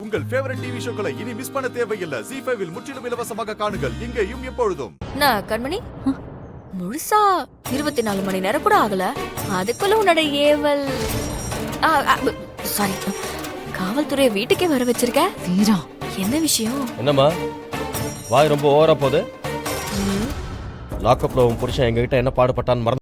உங்கள் favourite TV ஷோக்களை இனி miss பண்ண தேவையில்லை. ZEE5 இல் முற்றிலும் இலவசமாக காணுங்கள். இங்கேயும் எப்பொழுதும். கண்மணி முழுசா 24 மணி நேரம் கூட ஆகல, அதுக்குள்ள உன்னோட ஏவல் சாரி காவல்துறையை வீட்டுக்கே வர வச்சிருக்க. வீரா, என்ன விஷயம்? என்னம்மா வாய் ரொம்ப ஓவரா போகுது? லாக்அப்ல உன் புருஷன் எங்ககிட்ட என்ன பாடுபட்டான்னு மறந்து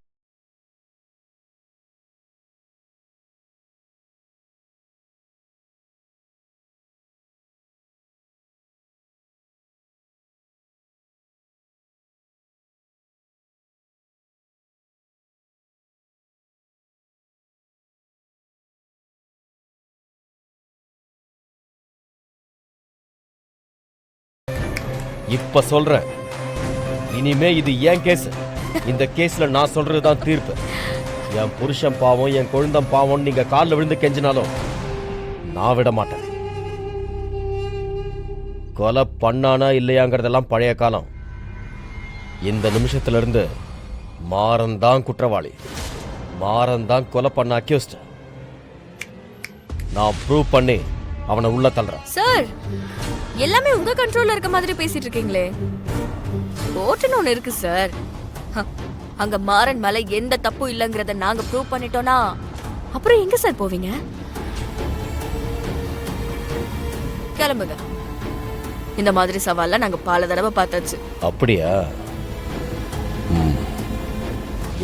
இப்ப சொல்றேன், இனிமே இது ஏன் கேஸ். இந்த கேஸ்ல நான் சொல்றதுதான் தீர்ப்பு. என் புருஷன் பாவம், என் குழந்தை பாவம், நீங்க காலில் விழுந்து கெஞ்சினாலும் நான் விட மாட்டேன். கொலை பண்ணானா இல்லையாங்கிறதெல்லாம் பழைய காலம். இந்த நிமிஷத்துல இருந்து மாறன் தான் குற்றவாளி, மாறன் தான் கொலை பண்ண அக்யூஸ்ட். நான் ப்ரூவ் பண்ணி அவனை உள்ள தள்ளுறேன். சார், எல்லாமே உங்க கண்ட்ரோல்ல இருக்க மாதிரி பேசிட்டு இருக்கீங்களே. கோர்ட்னு ஒண்ணு இருக்கு சார். அங்க மாறன் மேல எந்த தப்பும் இல்லங்கறத நாங்க ப்ரூவ் பண்ணிட்டோம்னா அப்புறம் எங்க சார் போவீங்க? கிளம்புங்க. இந்த மாதிரி சவால்ல நாங்க பல தடவை பார்த்தாச்சு. அப்படியா?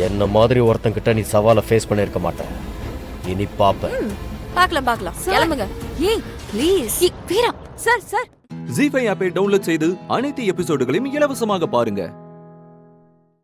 என்ன மாதிரி ஒருத்தன் கிட்ட நீ சவாலை ஃபேஸ் பண்ணிருக்க மாட்ட. இனி பாப்ப. பார்க்கலாம். கிளம்புங்க. ஏய் ப்ளீஸ். வீரா சார் ZEE5 ஆப்பை டவுன்லோட் செய்து அனைத்து எபிசோடுகளையும் இலவசமாக பாருங்க.